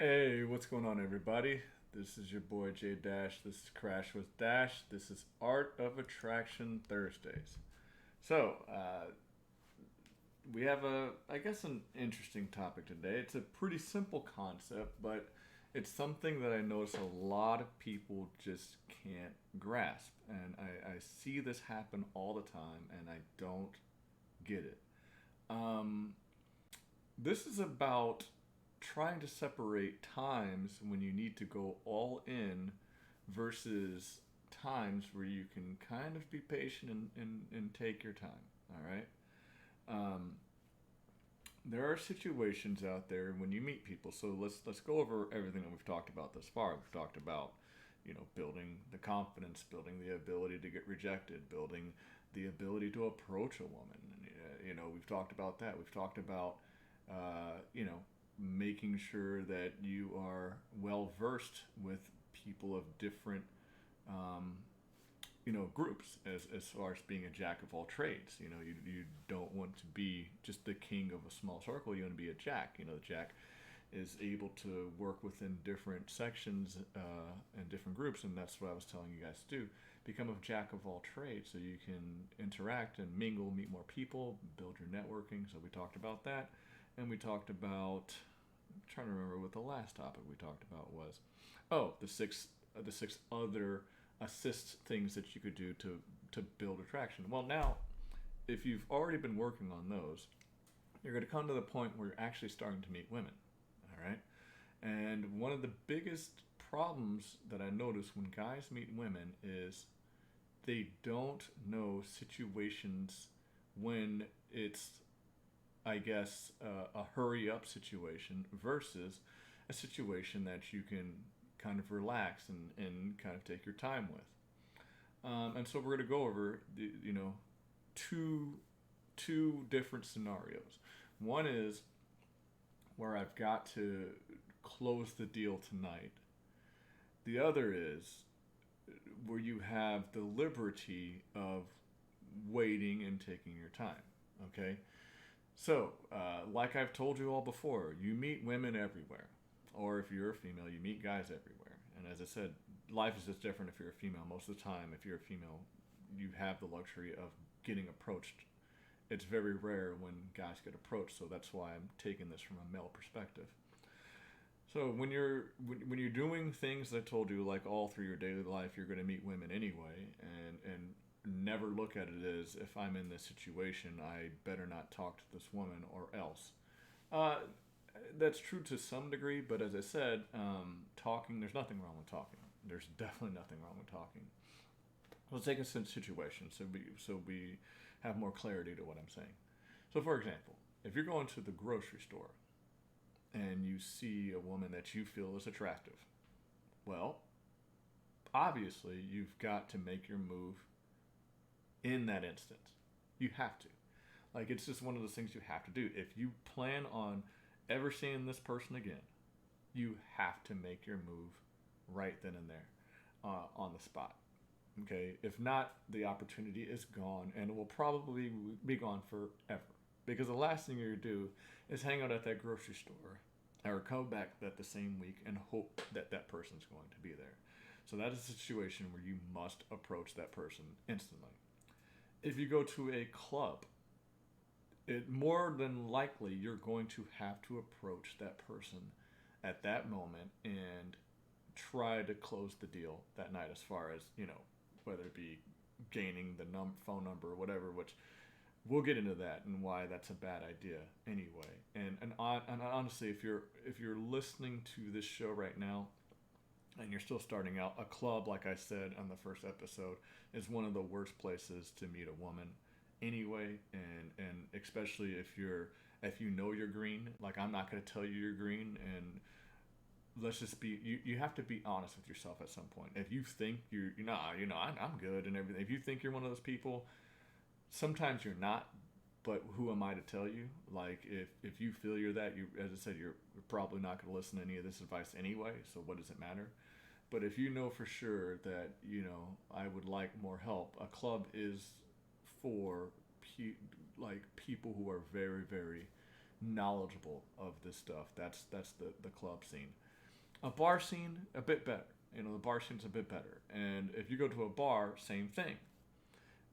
Hey, what's going on, everybody? This is your boy J Dash. This is Crash with Dash. This is Art of Attraction Thursdays. So, we have I guess, an interesting topic today. It's a pretty simple concept, but it's something that I notice a lot of people just can't grasp. And I see this happen all the time, and I don't get it. Um, this is about trying to separate times when you need to go all in versus times where you can kind of be patient and take your time. All right. Um, there are situations out there when you meet people. So let's go over everything that we've talked about thus far. We've talked about, building the confidence, building the ability to get rejected, building the ability to approach a woman. We've talked about that. We've talked about, making sure that you are well versed with people of different um, groups as far as being a jack of all trades. You don't want to be just the king of a small circle. You want to be a jack. The jack is able to work within different sections and different groups, and that's what I was telling you guys to do. Become a jack of all trades so you can interact and mingle, meet more people, build your networking. So we talked about that, and we talked about. I'm trying to remember what the last topic we talked about was. Oh, the six other assist things that you could do to build attraction. Well, now if you've already been working on those, you're going to come to the point where you're actually starting to meet women. All right. And one of the biggest problems that I notice when guys meet women is they don't know situations when it's, I guess, a hurry up situation versus a situation that you can kind of relax and kind of take your time with. And so we're going to go over two different scenarios. One is where I've got to close the deal tonight. The other is where you have the liberty of waiting and taking your time. Okay? So, like I've told you all before, you meet women everywhere. Or if you're a female, you meet guys everywhere. And as I said, life is just different if you're a female. Most of the time, if you're a female, you have the luxury of getting approached. It's very rare when guys get approached, so that's why I'm taking this from a male perspective. So when you're doing things that I told you, like all through your daily life, you're going to meet women anyway, and never look at it as if I'm in this situation, I better not talk to this woman or else. Uh, that's true to some degree, but as I said, talking, there's nothing wrong with talking. There's definitely nothing wrong with talking. Let's take a situation so we have more clarity to what I'm saying. So, for example, if you're going to the grocery store and you see a woman that you feel is attractive, well, obviously you've got to make your move in that instance. You have to. Like, it's just one of those things you have to do. If you plan on ever seeing this person again, you have to make your move right then and there, on the spot. Okay? If not, the opportunity is gone and it will probably be gone forever. Because the last thing you're going to do is hang out at that grocery store or come back that the same week and hope that that person's going to be there. So that is a situation where you must approach that person instantly. If you go to a club, it more than likely you're going to have to approach that person at that moment and try to close the deal that night, as far as whether it be gaining the phone number or whatever, which we'll get into that and why that's a bad idea anyway. And honestly, if you're listening to this show right now and you're still starting out, a club, like I said on the first episode, is one of the worst places to meet a woman anyway. And especially if you know you're green. Like, I'm not going to tell you you're green, and let's just be you have to be honest with yourself at some point. If you think I'm good and everything, if you think you're one of those people, sometimes you're not. But who am I to tell you? Like, if you feel you're that, you, as I said, you're probably not going to listen to any of this advice anyway, so what does it matter? But if you know for sure that, I would like more help, a club is for like people who are very, very knowledgeable of this stuff. That's the club scene. A bar scene, a bit better. You know, the bar scene's a bit better. And if you go to a bar, same thing.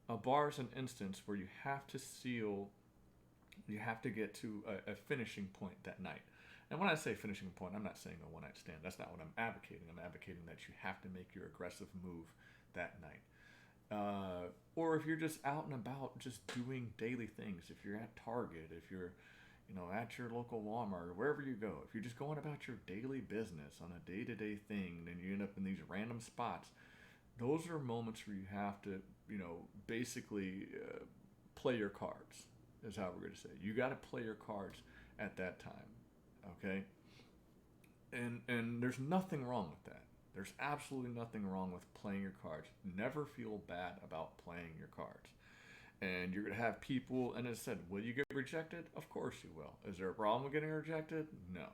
A bar is an instance where you have to seal, you have to get to a finishing point that night. And when I say finishing point, I'm not saying a one night stand. That's not what I'm advocating. I'm advocating that you have to make your aggressive move that night. Or if you're just out and about, just doing daily things. If you're at Target, if you're, at your local Walmart or wherever you go, if you're just going about your daily business on a day-to-day thing, and you end up in these random spots, those are moments where you have to, basically play your cards. Is how we're going to say. You got to play your cards at that time, okay? And there's nothing wrong with that. There's absolutely nothing wrong with playing your cards. Never feel bad about playing your cards. And you're going to have people, and as I said, will you get rejected? Of course you will. Is there a problem with getting rejected? No.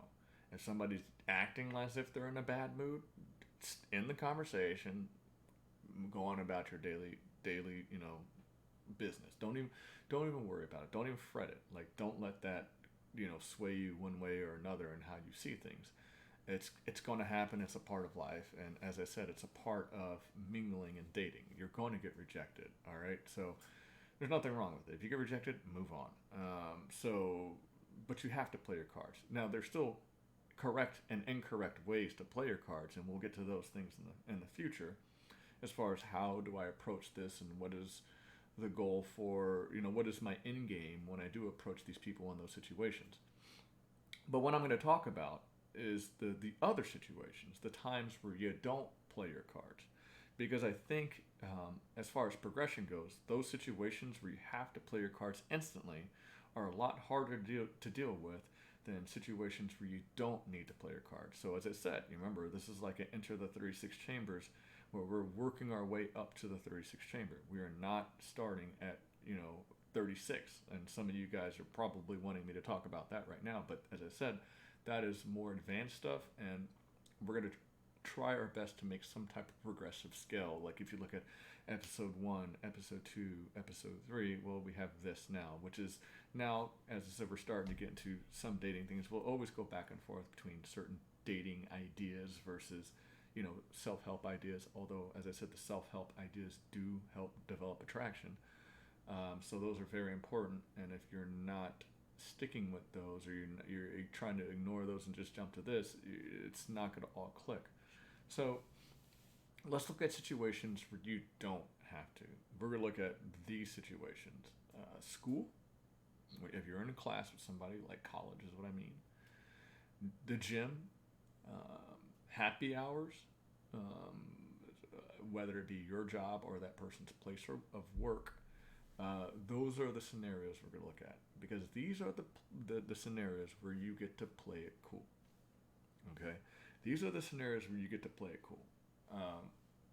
If somebody's acting as if they're in a bad mood, end the conversation, go on about your daily, business. Don't even worry about it. Don't even fret it. Like, don't let that, sway you one way or another in how you see things. It's going to happen. It's a part of life, and as I said, it's a part of mingling and dating. You're going to get rejected. All right, so there's nothing wrong with it. If you get rejected, move on. But you have to play your cards. Now, there's still correct and incorrect ways to play your cards, and we'll get to those things in the future. As far as how do I approach this, and what is the goal for, what is my end game when I do approach these people in those situations. But what I'm going to talk about is the other situations, the times where you don't play your cards. Because I think, as far as progression goes, those situations where you have to play your cards instantly are a lot harder to deal with than situations where you don't need to play your cards. So as I said, you remember, this is like an enter the 36 chambers, where we're working our way up to the 36th chamber. We are not starting at, 36. And some of you guys are probably wanting me to talk about that right now. But as I said, that is more advanced stuff. And we're going to try our best to make some type of progressive scale. Like if you look at episode 1, episode 2, episode 3, well, we have this now, which is now, as I said, we're starting to get into some dating things. We'll always go back and forth between certain dating ideas versus self-help ideas, although, as I said, the self-help ideas do help develop attraction. So those are very important, and if you're not sticking with those, or you're trying to ignore those and just jump to this, it's not going to all click. So let's look at situations where you don't have to. We're going to look at these situations. School, if you're in a class with somebody, like college is what I mean. The gym, happy hours, whether it be your job or that person's place of work, those are the scenarios we're going to look at, because these are the scenarios where you get to play it cool. Okay, these are the scenarios where you get to play it cool,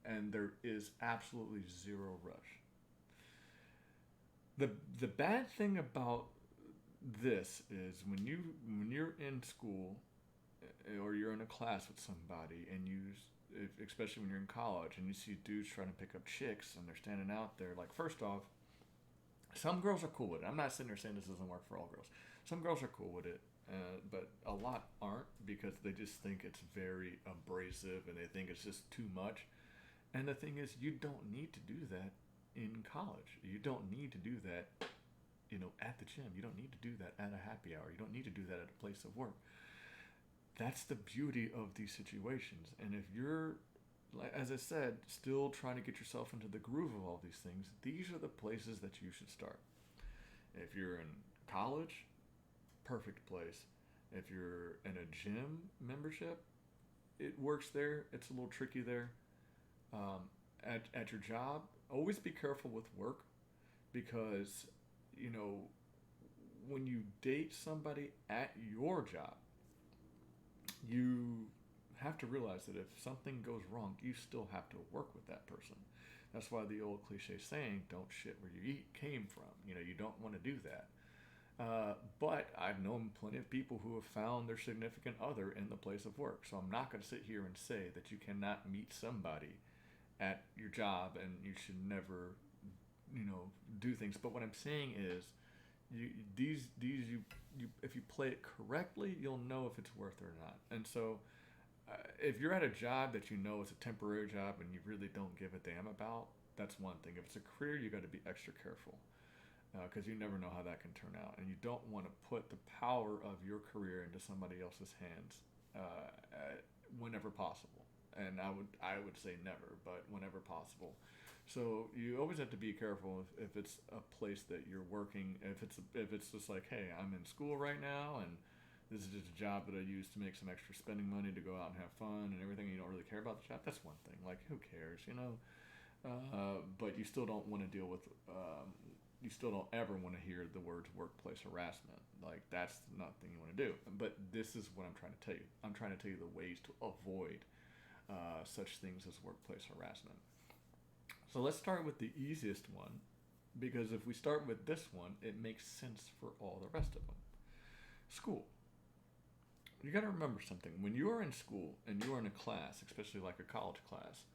and there is absolutely zero rush. The bad thing about this is when you're in school, or you're in a class with somebody, and especially when you're in college, and you see dudes trying to pick up chicks, and they're standing out there. Like, first off, some girls are cool with it. I'm not sitting there saying this doesn't work for all girls. Some girls are cool with it, but a lot aren't, because they just think it's very abrasive, and they think it's just too much. And the thing is, you don't need to do that in college. You don't need to do that, at the gym. You don't need to do that at a happy hour. You don't need to do that at a place of work. That's the beauty of these situations. And if you're, as I said, still trying to get yourself into the groove of all these things, these are the places that you should start. If you're in college, perfect place. If you're in a gym membership, it works there. It's a little tricky there. At your job, always be careful with work, because, when you date somebody at your job, you have to realize that if something goes wrong, you still have to work with that person. That's why the old cliche saying, don't shit where you came from. You don't want to do that. But I've known plenty of people who have found their significant other in the place of work. So I'm not going to sit here and say that you cannot meet somebody at your job and you should never, do things. But what I'm saying is, you if you play it correctly, you'll know if it's worth it or not. And so if you're at a job that you know is a temporary job and you really don't give a damn about, that's one thing. If it's a career, you got to be extra careful because you never know how that can turn out, and you don't want to put the power of your career into somebody else's hands whenever possible. And I would say never, but whenever possible. So you always have to be careful if it's a place that you're working. If it's just like, hey, I'm in school right now, and this is just a job that I use to make some extra spending money to go out and have fun and everything. And you don't really care about the job. That's one thing. Like, who cares, you know? But you still don't want to deal with. You still don't ever want to hear the words workplace harassment. Like, that's nothing you want to do. But this is what I'm trying to tell you. I'm trying to tell you the ways to avoid such things as workplace harassment. So let's start with the easiest one, because if we start with this one, it makes sense for all the rest of them. School. You got to remember something. When you are in school and you are in a class, especially like a college class,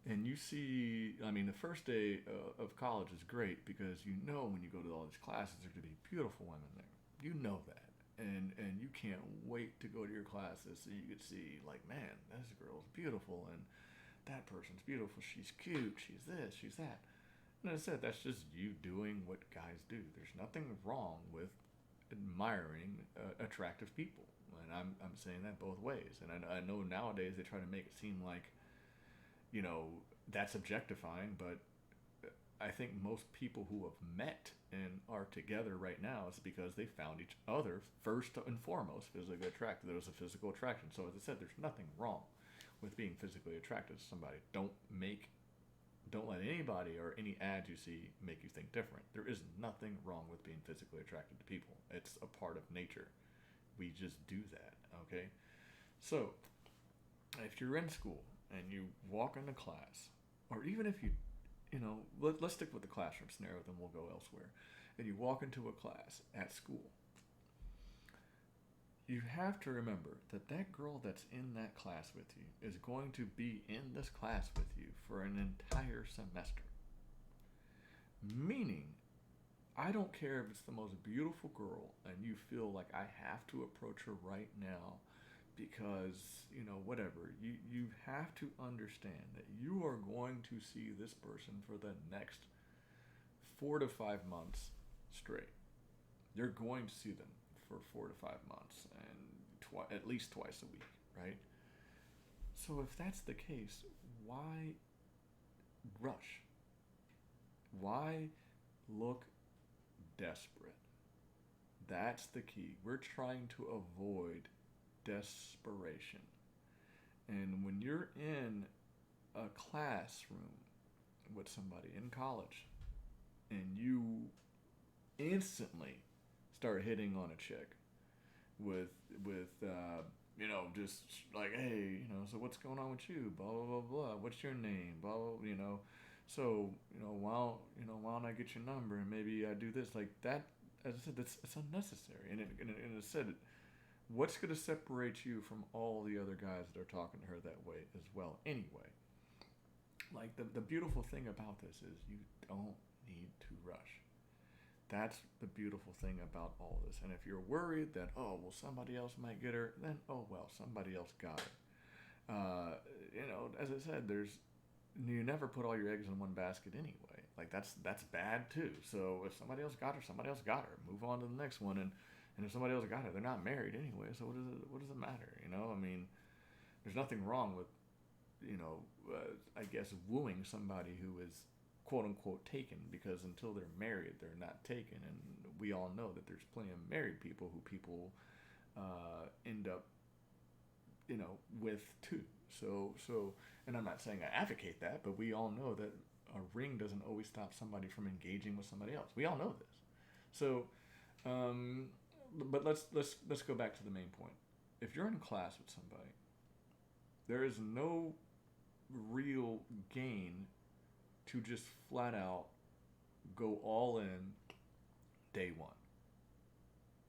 and you see, I mean, the first day of college is great because you know when you go to all these classes, there's going to be beautiful women there. You know that. And you can't wait to go to your classes so you could see, like, man, this girl's beautiful and that person's beautiful. She's cute. She's this. She's that. And as I said, that's just you doing what guys do. There's nothing wrong with admiring attractive people. And I'm saying that both ways. And I know nowadays they try to make it seem like, that's objectifying, but I think most people who have met and are together right now is because they found each other first and foremost physically attractive. There was a physical attraction. So as I said, there's nothing wrong with being physically attracted to somebody. Don't let anybody or any ads you see make you think different. There is nothing wrong with being physically attracted to people. It's a part of nature. We just do that, okay? So, if you're in school and you walk into class, or even if let's stick with the classroom scenario, then we'll go elsewhere. And you walk into a class at school, you have to remember that that girl that's in that class with you is going to be in this class with you for an entire semester. Meaning, I don't care if it's the most beautiful girl and you feel like I have to approach her right now because, whatever. You have to understand that you are going to see this person for the next 4 to 5 months straight. You're going to see them for 4 to 5 months and at least twice a week, right? So if that's the case, why rush? Why look desperate? That's the key. We're trying to avoid desperation. And when you're in a classroom with somebody in college and you instantly start hitting on a chick with just like, hey, so what's going on with you, blah blah blah blah, what's your name, blah blah, so why don't I get your number and maybe I do this, like that. As I said, it's unnecessary. And it said, what's going to separate you from all the other guys that are talking to her that way as well anyway? Like, the beautiful thing about this is you don't need to rush. That's the beautiful thing about all this. And if you're worried that, somebody else might get her, then, somebody else got her. As I said, you never put all your eggs in one basket anyway. Like, that's bad too. So if somebody else got her, somebody else got her. Move on to the next one. And if somebody else got her, they're not married anyway. So what does it matter? I mean, there's nothing wrong with, I guess wooing somebody who is quote unquote taken, because until they're married, they're not taken. And we all know that there's plenty of married people who people end up, with too. So, and I'm not saying I advocate that, but we all know that a ring doesn't always stop somebody from engaging with somebody else. We all know this. So, but let's go back to the main point. If you're in class with somebody, there is no real gain to just flat out go all in day one.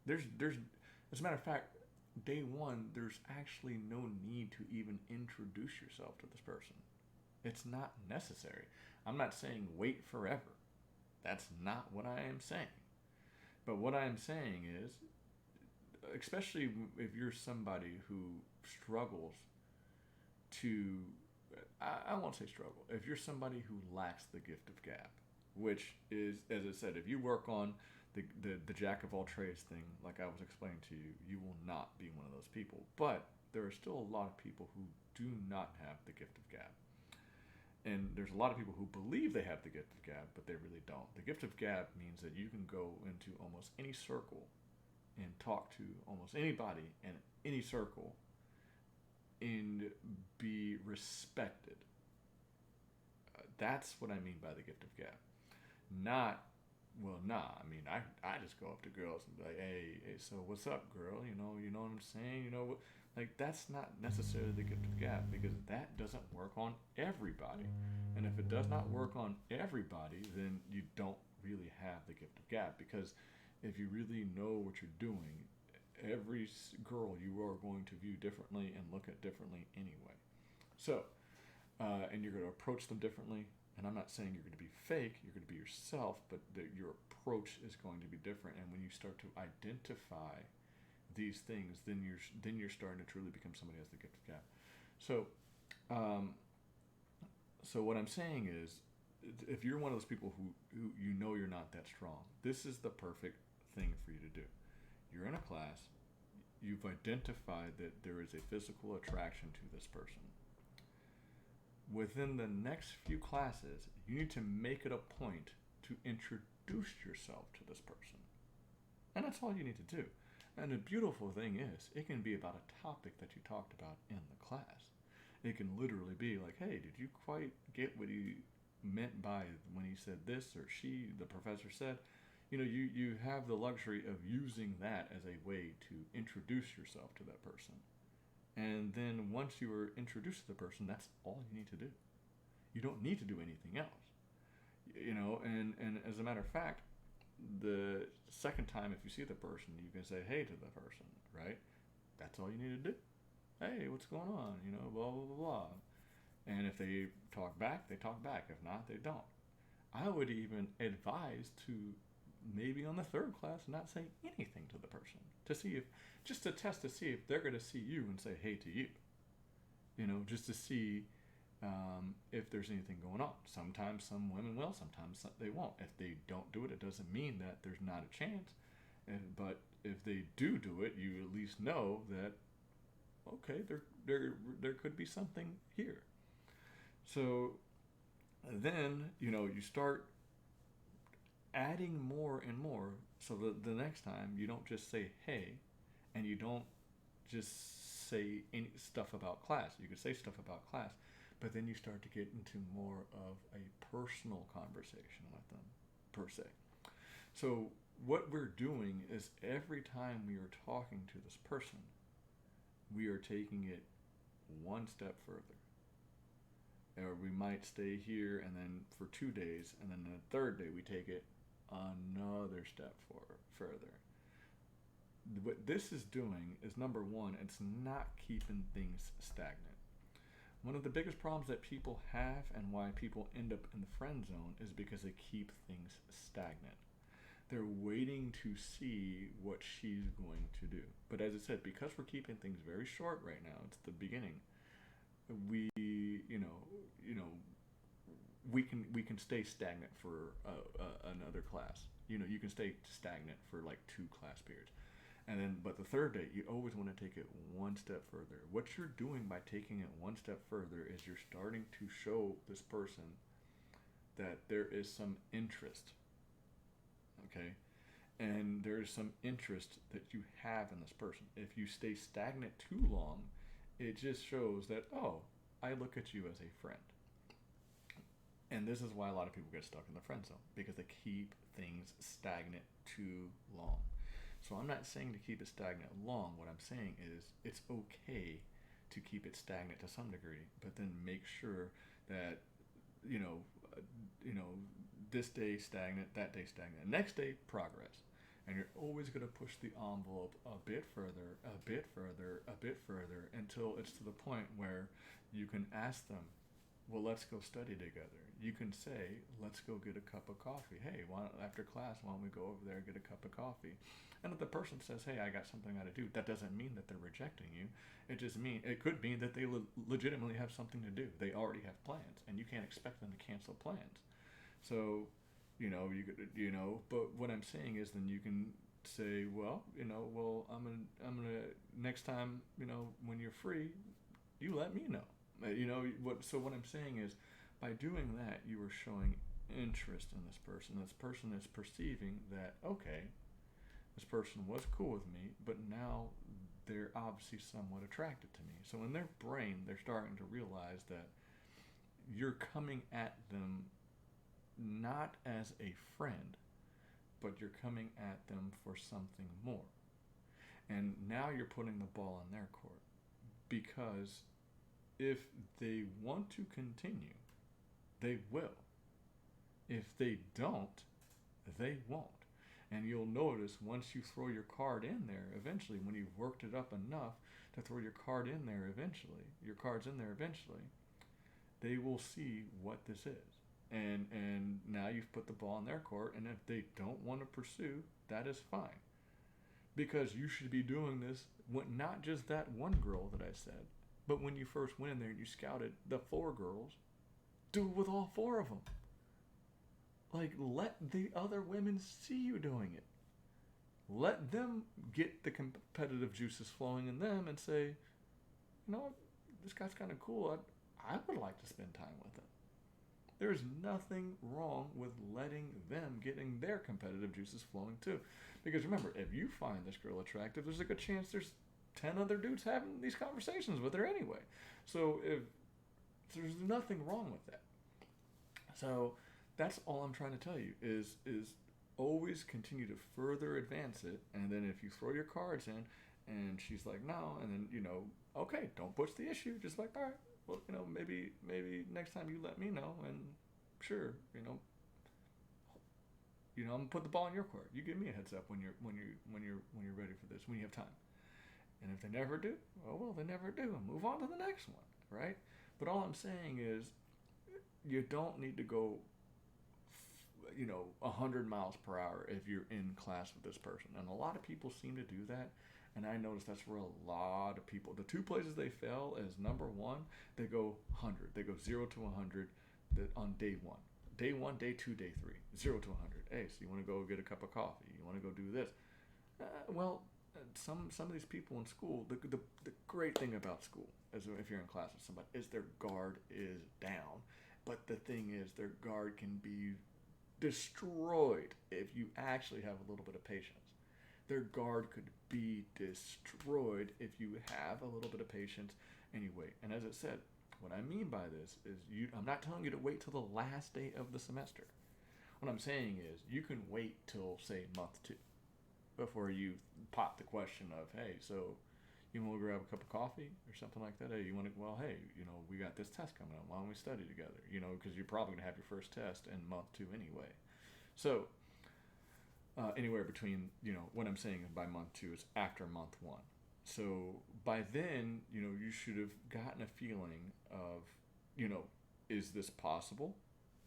There's as a matter of fact, day one, there's actually no need to even introduce yourself to this person. It's not necessary. I'm not saying wait forever. That's not what I am saying. But what I am saying is, especially if you're somebody who struggles to, I won't say struggle, if you're somebody who lacks the gift of gab, which is, as I said, if you work on the jack of all trades thing, like I was explaining to you, you will not be one of those people. But there are still a lot of people who do not have the gift of gab. And there's a lot of people who believe they have the gift of gab, but they really don't. The gift of gab means that you can go into almost any circle and talk to almost anybody in any circle and be respected. That's what I mean by the gift of gab. Not, well, nah. I mean, I just go up to girls and be like, hey, so what's up, girl? You know what I'm saying? Like, that's not necessarily the gift of gab, because that doesn't work on everybody. And if it does not work on everybody, then you don't really have the gift of gab, because if you really know what you're doing, every girl you are going to view differently and look at differently anyway. So, and you're going to approach them differently. And I'm not saying you're going to be fake, you're going to be yourself, but your approach is going to be different. And when you start to identify these things, then you're starting to truly become somebody who has the gift of gab. So, so what I'm saying is, if you're one of those people who you know you're not that strong, this is the perfect thing for you to do. You're in a class, you've identified that there is a physical attraction to this person. Within the next few classes, you need to make it a point to introduce yourself to this person. And that's all you need to do. And the beautiful thing is, it can be about a topic that you talked about in the class. It can literally be like, hey, did you quite get what he meant by when he said this, or the professor said? You have the luxury of using that as a way to introduce yourself to that person. And then once you are introduced to the person, that's all you need to do. You don't need to do anything else. And as a matter of fact, the second time, if you see the person, you can say hey to the person, right? That's all you need to do. Hey, what's going on? Blah, blah, blah, blah. And if they talk back, they talk back. If not, they don't. I would even advise to maybe on the third class not say anything to the person, to see if, just to test to see if they're going to see you and say hey to you. Just to see if there's anything going on. Sometimes some women will, sometimes they won't. If they don't do it, it doesn't mean that there's not a chance. But if they do it, you at least know that, okay, there could be something here. So then, you start adding more and more, so that the next time you don't just say hey, and you don't just say any stuff about class. You can say stuff about class, but then you start to get into more of a personal conversation with them, per se. So what we're doing is, every time we are talking to this person, we are taking it one step further. Or we might stay here and then for 2 days, and then the third day we take it another step further. What this is doing is, number one, it's not keeping things stagnant. One of the biggest problems that people have, and why people end up in the friend zone, is because they keep things stagnant. They're waiting to see what she's going to do. But as I said, because we're keeping things very short right now, it's the beginning. We can stay stagnant for another class. You can stay stagnant for like 2 class periods. But the third day, you always want to take it one step further. What you're doing by taking it one step further is you're starting to show this person that there is some interest. Okay? And there is some interest that you have in this person. If you stay stagnant too long, it just shows that, oh, I look at you as a friend. And this is why a lot of people get stuck in the friend zone, because they keep things stagnant too long. So I'm not saying to keep it stagnant long. What I'm saying is, it's okay to keep it stagnant to some degree, but then make sure that, this day stagnant, that day stagnant, next day progress. And you're always going to push the envelope a bit further, a bit further, a bit further, until it's to the point where you can ask them, well, let's go study together. You can say, let's go get a cup of coffee. Hey, after class, why don't we go over there and get a cup of coffee? And if the person says, hey, I got something I got to do, that doesn't mean that they're rejecting you. It could mean that they legitimately have something to do. They already have plans, and you can't expect them to cancel plans. So, but what I'm saying is, then you can say, well, I'm gonna next time, when you're free, you let me know. So what I'm saying is, by doing that, you are showing interest in this person. This person is perceiving that, okay, this person was cool with me, but now they're obviously somewhat attracted to me. So in their brain, they're starting to realize that you're coming at them not as a friend, but you're coming at them for something more. And now you're putting the ball in their court, because if they want to continue, they will. If they don't, they won't. And you'll notice, once you throw your card in there, eventually, when you've worked it up enough to throw your cards in there eventually, they will see what this is. And now you've put the ball in their court, and if they don't want to pursue, that is fine. Because you should be doing this with not just that one girl that I said, but when you first went in there and you scouted the 4 girls, do it with all 4 of them. Like, let the other women see you doing it. Let them get the competitive juices flowing in them and say, this guy's kind of cool. I would like to spend time with him. There's nothing wrong with letting them getting their competitive juices flowing too. Because remember, if you find this girl attractive, there's a good chance there's 10 other dudes having these conversations with her anyway. So there's nothing wrong with that. So that's all I'm trying to tell you is always continue to further advance it. And then if you throw your cards in and she's like, no, and then, okay, don't push the issue. Just like, all right, well, maybe next time you let me know, and sure, I'm gonna put the ball in your court. You give me a heads up when you're ready for this, when you have time. And if they never do, well, they never do, and move on to the next one, right? But all I'm saying is, you don't need to go 100 miles per hour if you're in class with this person. And a lot of people seem to do that. And I noticed that's where a lot of people, the 2 places they fail is, number 1, they go 100. They go 0 to 100 on day 1. Day 1, day 2, day 3. 0 to 100. Hey, so you want to go get a cup of coffee? You want to go do this? Some of these people in school, the great thing about school, is if you're in class with somebody, is their guard is down. But the thing is, their guard can be destroyed if you actually have a little bit of patience. Their guard could be destroyed if you have a little bit of patience anyway. And as I said, what I mean by this is, I'm not telling you to wait till the last day of the semester. What I'm saying is, you can wait till, say, month 2 before you pop the question of, hey, so you want to grab a cup of coffee or something like that? Hey, we got this test coming up. Why don't we study together? Because you're probably going to have your first test in month 2 anyway. So anywhere between, what I'm saying by month 2 is after month 1. So by then, you should have gotten a feeling of, is this possible?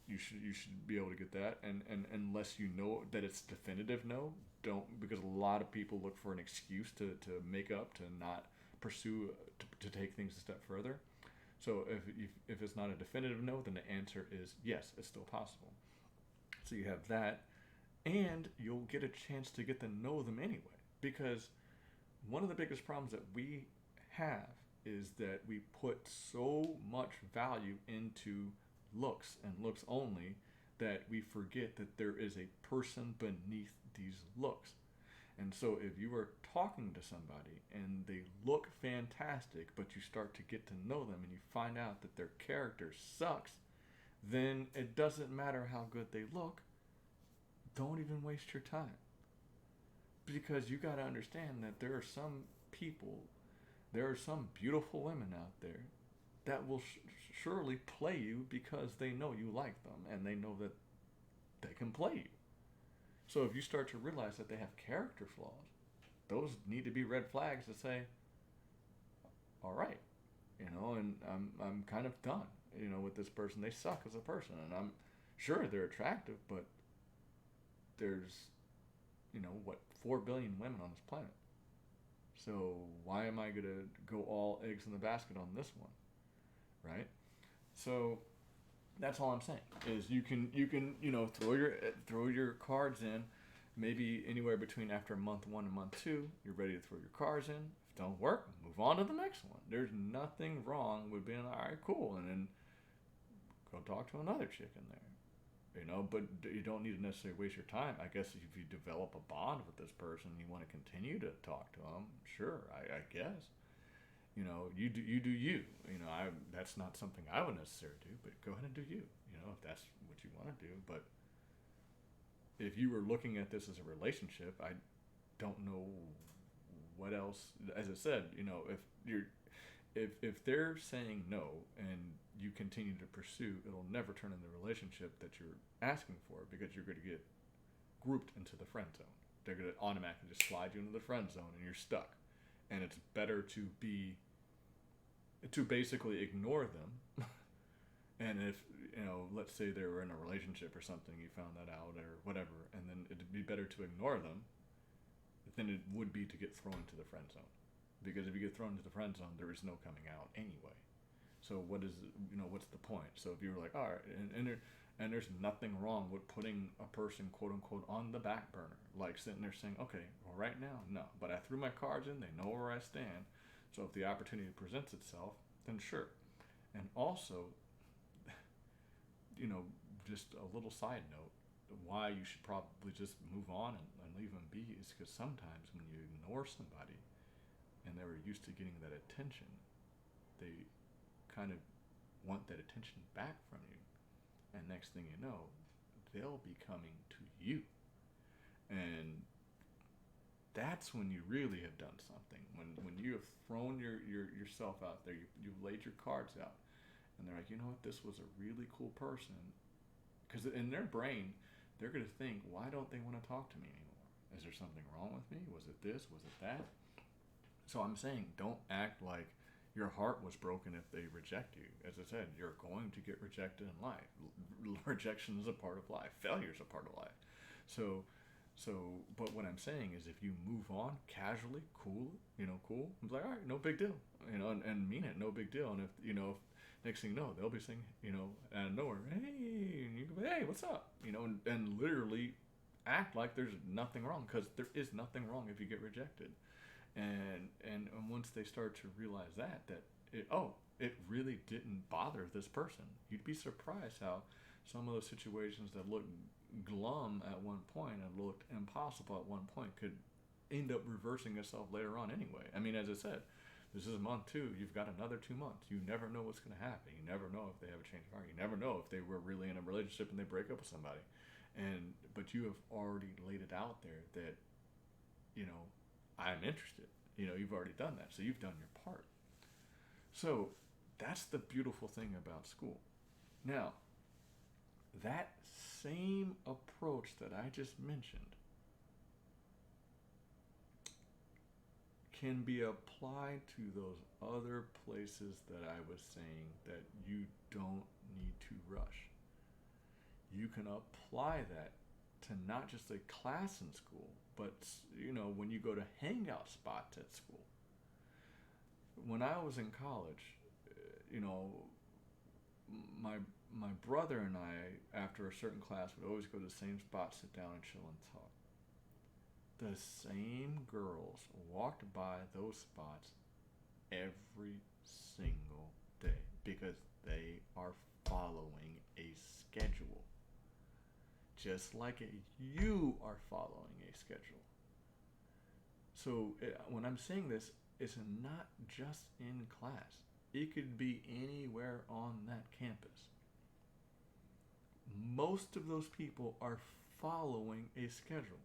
You should be able to get that, and unless you know that it's definitive no, don't, because a lot of people look for an excuse to make up, to not pursue, to take things a step further. So if it's not a definitive no, then the answer is yes, it's still possible. So you have that, and you'll get a chance to get to know them anyway, because one of the biggest problems that we have is that we put so much value into looks and looks only that we forget that there is a person beneath these looks. And so if you are talking to somebody and they look fantastic, but you start to get to know them and you find out that their character sucks, then it doesn't matter how good they look. Don't even waste your time. Because you got to understand that there are some beautiful women out there that will surely play you because they know you like them and they know that they can play you. So if you start to realize that they have character flaws, those need to be red flags to say, all right, and I'm kind of done. with this person, they suck as a person. And I'm sure they're attractive, but there's, what, 4 billion women on this planet. So why am I going to go all eggs in the basket on this one? Right? So that's all I'm saying is you can throw your cards in, maybe anywhere between after month 1 and month 2, you're ready to throw your cards in. If it don't work, move on to the next one. There's nothing wrong with being all right, cool, and then go talk to another chick in there. But you don't need to necessarily waste your time. I guess if you develop a bond with this person, you want to continue to talk to them. Sure, I guess. You do you. That's not something I would necessarily do, but go ahead and do you. If that's what you want to do. But if you were looking at this as a relationship, I don't know what else. As I said, if they're saying no and you continue to pursue, it'll never turn into the relationship that you're asking for, because you're going to get grouped into the friend zone. They're going to automatically just slide you into the friend zone and you're stuck. And it's better to basically ignore them. And if, let's say they were in a relationship or something, you found that out or whatever, and then it'd be better to ignore them than it would be to get thrown into the friend zone. Because if you get thrown into the friend zone, there is no coming out anyway. So what's the point? So if you were like, all right, and there's nothing wrong with putting a person, quote unquote, on the back burner, like sitting there saying, okay, well, right now, no, but I threw my cards in, they know where I stand. So if the opportunity presents itself, then sure. And also, just a little side note, why you should probably just move on and leave them be is because sometimes when you ignore somebody and they were used to getting that attention, they kind of want that attention back from you. And next thing you know, they'll be coming to you. And that's when you really have done something. When you have thrown yourself out there, you've laid your cards out, and they're like, you know what, this was a really cool person. Because in their brain, they're going to think, why don't they want to talk to me anymore? Is there something wrong with me? Was it this? Was it that? So I'm saying, don't act like your heart was broken if they reject you. As I said, you're going to get rejected in life. Rejection is a part of life. Failure is a part of life. But what I'm saying is, if you move on casually, cool, I'm like, all right, no big deal, and mean it, no big deal. And if next thing you know, they'll be saying, out of nowhere, hey, and you go, hey, what's up, and literally act like there's nothing wrong, because there is nothing wrong if you get rejected. And once they start to realize that it really didn't bother this person. You'd be surprised how some of those situations that looked glum at one point and looked impossible at one point could end up reversing itself later on anyway. I mean, as I said, this is month 2. You've got another 2 months. You never know what's going to happen. You never know if they have a change of heart. You never know if they were really in a relationship and they break up with somebody. But you have already laid it out there that, I'm interested. You've already done that. So you've done your part. So that's the beautiful thing about school. Now, that same approach that I just mentioned can be applied to those other places that I was saying that you don't need to rush. You can apply that to not just a class in school, but when you go to hangout spots at school. When I was in college, my brother and I, after a certain class, would always go to the same spot, sit down and chill and talk. The same girls walked by those spots every single day because they are following a schedule. Just like you are following a schedule. So when I'm saying this, it's not just in class. It could be anywhere on that campus. Most of those people are following a schedule.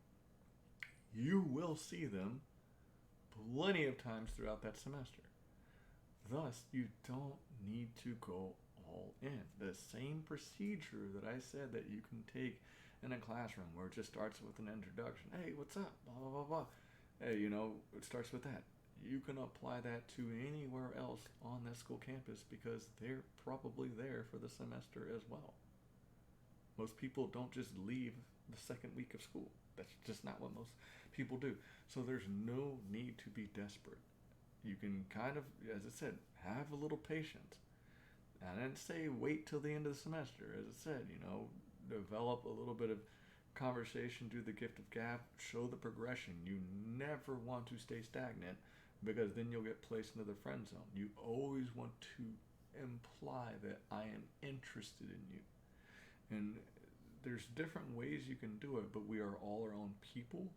You will see them plenty of times throughout that semester. Thus, you don't need to go all in. The same procedure that I said that you can take in a classroom, where it just starts with an introduction. Hey, what's up? Blah, blah, blah, blah. Hey, it starts with that. you can apply that to anywhere else on that school campus because they're probably there for the semester as well. Most people don't just leave the second week of school. That's just not what most people do. So there's no need to be desperate. You can kind of, as I said, have a little patience. I didn't say wait till the end of the semester. As I said, develop a little bit of conversation, do the gift of gab, show the progression. You never want to stay stagnant because then you'll get placed into the friend zone. You always want to imply that I am interested in you. And there's different ways you can do it, but we are all our own people.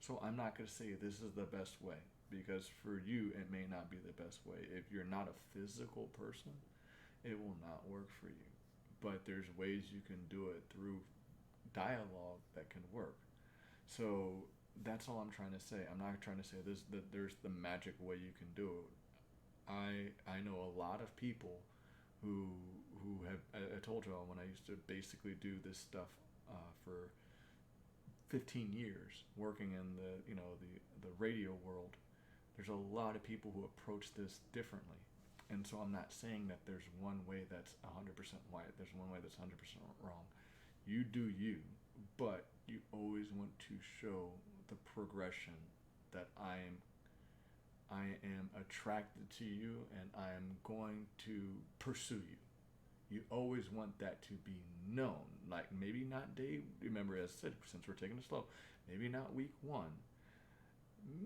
So I'm not going to say this is the best way because for you, it may not be the best way. If you're not a physical person, it will not work for you. But there's ways you can do it through dialogue that can work. So that's all I'm trying to say. I'm not trying to say this that there's the magic way you can do it. I know a lot of people who have I told y'all when I used to basically do this stuff for 15 years working in the radio world. There's a lot of people who approach this differently. And so I'm not saying that there's one way that's 100% right, there's one way that's 100% wrong. You do you, but you always want to show the progression that I am attracted to you and I am going to pursue you. You always want that to be known. Like maybe not remember as I said, since we're taking it slow, maybe not week 1,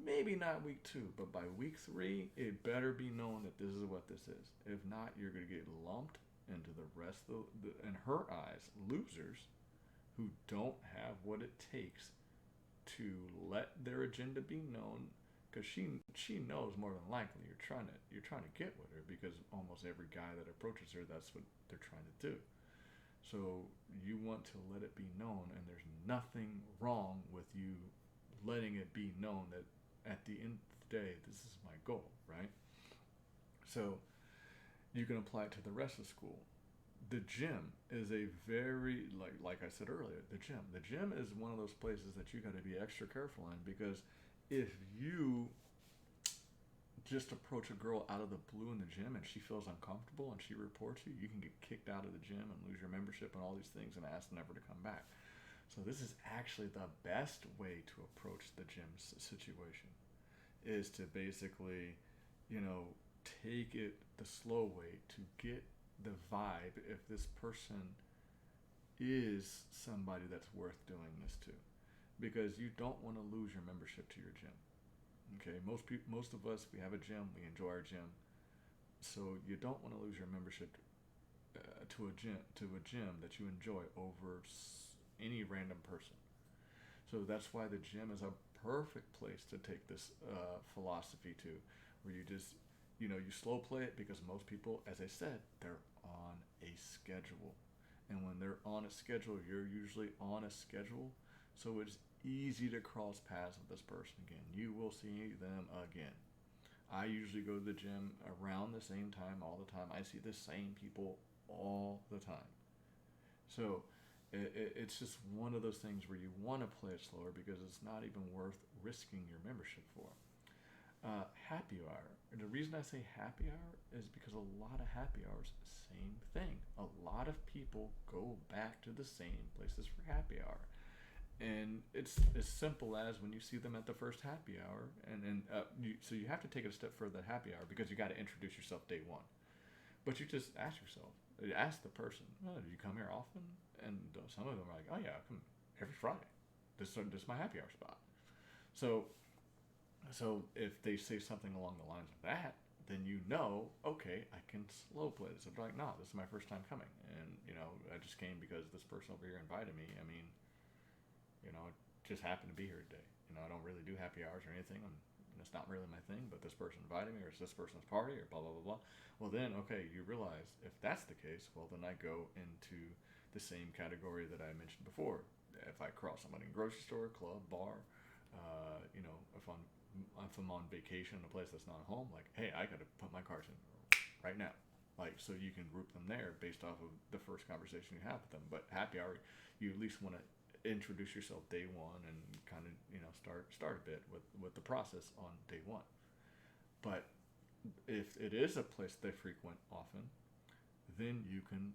maybe not week 2, but by week 3, it better be known that this is what this is. If not, you're going to get lumped into the rest of in her eyes, losers who don't have what it takes to let their agenda be known because she knows more than likely you're trying to get with her because almost every guy that approaches her, that's what they're trying to do. So you want to let it be known, and there's nothing wrong with you letting it be known that at the end of the day, this is my goal, right? So you can apply it to the rest of school. The gym is a very, like I said earlier, the gym is one of those places that you got to be extra careful in because if you just approach a girl out of the blue in the gym and she feels uncomfortable and she reports you, you can get kicked out of the gym and lose your membership and all these things and ask never to come back. So this is actually the best way to approach the gym situation is to basically, take it the slow way to get the vibe if this person is somebody that's worth doing this to, because you don't want to lose your membership to your gym. Okay, most of us, we have a gym, we enjoy our gym, so you don't want to lose your membership to a gym that you enjoy over any random person. So that's why the gym is a perfect place to take this philosophy to, where you just you slow play it because most people, as I said, they're on a schedule. And when they're on a schedule, you're usually on a schedule. So it's easy to cross paths with this person again. You will see them again. I usually go to the gym around the same time all the time. I see the same people all the time. So it's just one of those things where you want to play it slower because it's not even worth risking your membership for. Happy hour. And the reason I say happy hour is because a lot of happy hours, same thing. A lot of people go back to the same places for happy hour. And it's as simple as when you see them at the first happy hour, so you have to take it a step further than happy hour because you got to introduce yourself day 1. But you just ask the person, do you come here often? And some of them are like, oh yeah, I come every Friday. This is my happy hour spot. So if they say something along the lines of that, then okay, I can slow play this. I'm like, no, this is my first time coming. And, I just came because this person over here invited me. I mean, I just happened to be here today. I don't really do happy hours or anything. It's not really my thing, but this person invited me or it's this person's party or blah, blah, blah, blah. Well, then, okay, you realize if that's the case, well, then I go into the same category that I mentioned before. If I cross somebody in a grocery store, club, bar, if I'm on vacation in a place that's not home, like, hey, I got to put my cards in right now. Like, so you can group them there based off of the first conversation you have with them. But happy hour, you at least want to introduce yourself day 1 and kind of, start a bit with the process on day 1. But if it is a place they frequent often, then you can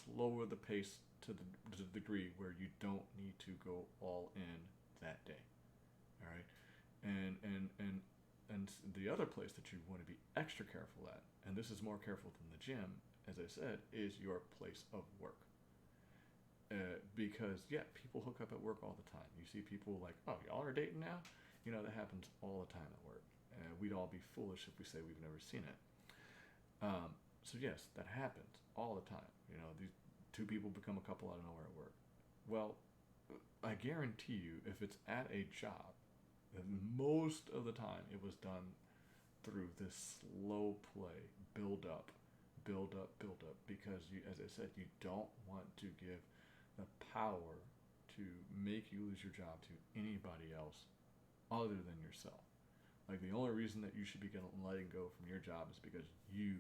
slower the pace to the degree where you don't need to go all in that day. All right, and the other place that you want to be extra careful at, and this is more careful than the gym, as I said, is your place of work. Because yeah, people hook up at work all the time. You see people like, oh, y'all are dating now. That happens all the time at work. We'd all be foolish if we say we've never seen it. So yes, that happens all the time. These two people become a couple out of nowhere at work. Well, I guarantee you, if it's at a job, most of the time it was done through this slow play, build up, build up, build up. Because as I said, you don't want to give the power to make you lose your job to anybody else other than yourself. Like, the only reason that you should be letting go from your job is because you,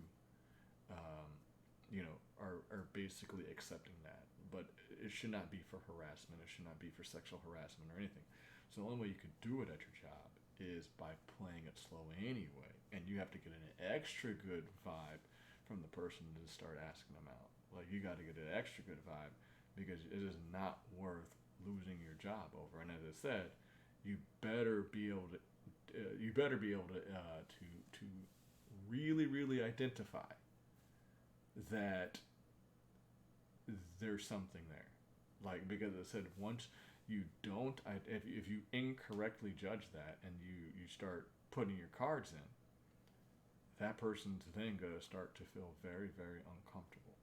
are basically accepting that. But it should not be for harassment. It should not be for sexual harassment or anything. So the only way you could do it at your job is by playing it slow anyway. And you have to get an extra good vibe from the person to start asking them out. Like, you got to get an extra good vibe, because it is not worth losing your job over. And as I said, you better be able to to really, really identify that there's something there. Like, because I said, once you don't, if you incorrectly judge that and you start putting your cards in, that person's then going to start to feel very, very uncomfortable.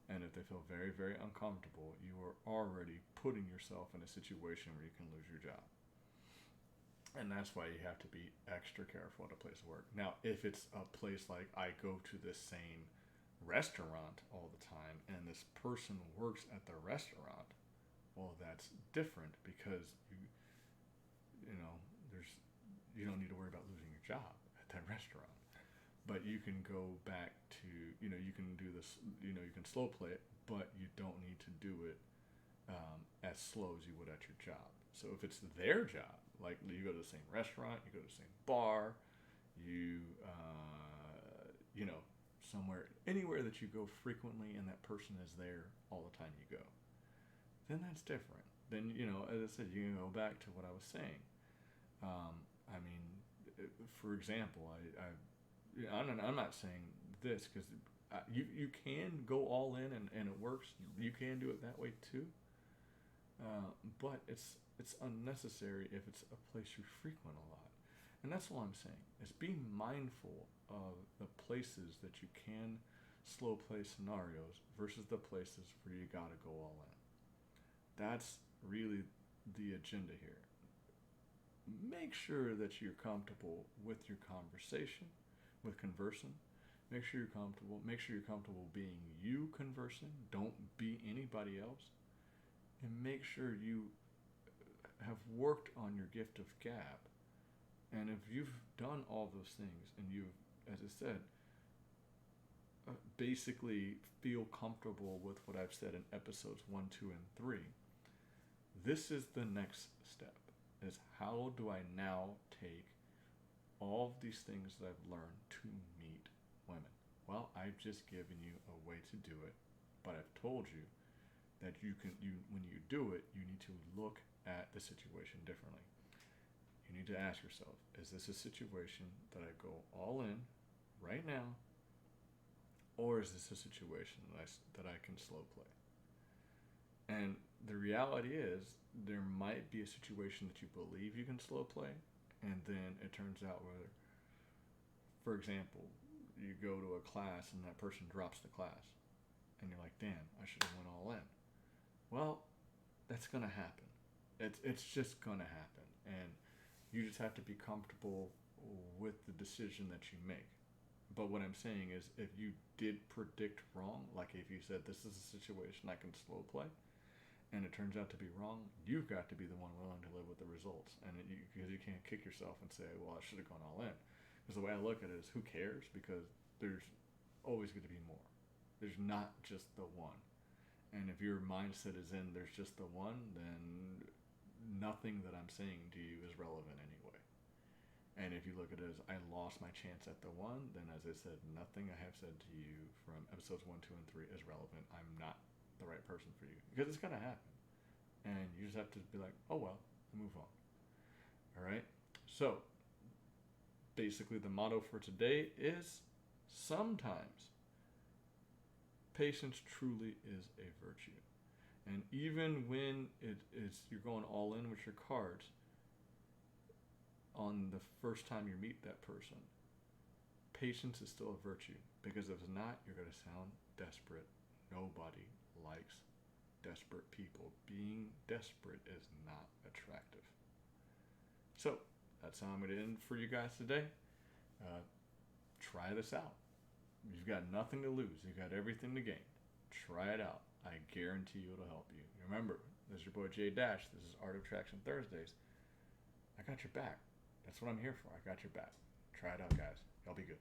And if they feel very, very uncomfortable, you are already putting yourself in a situation where you can lose your job. And that's why you have to be extra careful at a place of work. Now, if it's a place like, I go to the same restaurant all the time and this person works at the restaurant, well, that's different, because you don't need to worry about losing your job at that restaurant. But you can go back to, you can do this, you can slow play it, but you don't need to do it as slow as you would at your job. So if it's their job, like, you go to the same restaurant, you go to the same bar, somewhere, anywhere that you go frequently and that person is there all the time you go, then that's different. Then, as I said, you can go back to what I was saying. For example, I'm not saying this because you can go all in and it works. You can do it that way too. But it's unnecessary if it's a place you frequent a lot. And that's all I'm saying, is be mindful of the places that you can slow play scenarios versus the places where you gotta go all in. That's really the agenda here. Make sure that you're comfortable with your conversation, with conversing. Make sure you're comfortable. Make sure you're comfortable being you conversing. Don't be anybody else. And make sure you have worked on your gift of gab. And if you've done all those things and you've, as I said, basically feel comfortable with what I've said in episodes 1, 2, and 3, this is the next step, is how do I now take all of these things that I've learned to meet women? Well, I've just given you a way to do it, but I've told you that when you do it, you need to look at the situation differently. You need to ask yourself, is this a situation that I go all in right now, or is this a situation that I can slow play? And the reality is, there might be a situation that you believe you can slow play, and then it turns out where, for example, you go to a class and that person drops the class, and you're like, damn, I should have went all in. Well, that's going to happen. It's just going to happen. And you just have to be comfortable with the decision that you make. But what I'm saying is, if you did predict wrong, like if you said, this is a situation I can slow play, and it turns out to be wrong, you've got to be the one willing to live with the results. And because you can't kick yourself and say, well, I should have gone all in. Because the way I look at it is, who cares? Because there's always going to be more. There's not just the one. And if your mindset is in there's just the one, then nothing that I'm saying to you is relevant anyway. And if you look at it as I lost my chance at the one, then as I said, nothing I have said to you from episodes 1, 2, and 3 is relevant. I'm not the right person for you. Because it's going to happen. And you just have to be like, oh well, and move on. All right? So, basically the motto for today is sometimes patience truly is a virtue. And even when you're going all in with your cards on the first time you meet that person, patience is still a virtue, because if it's not, you're going to sound desperate. Nobody likes desperate people. Being desperate is not attractive. So that's how I'm going to end for you guys today. Try this out. You've got nothing to lose. You've got everything to gain. Try it out. I guarantee you it'll help you. Remember, this is your boy Jay Dash. This is Art of Attraction Thursdays. I got your back. That's what I'm here for. I got your back. Try it out, guys. Y'all be good.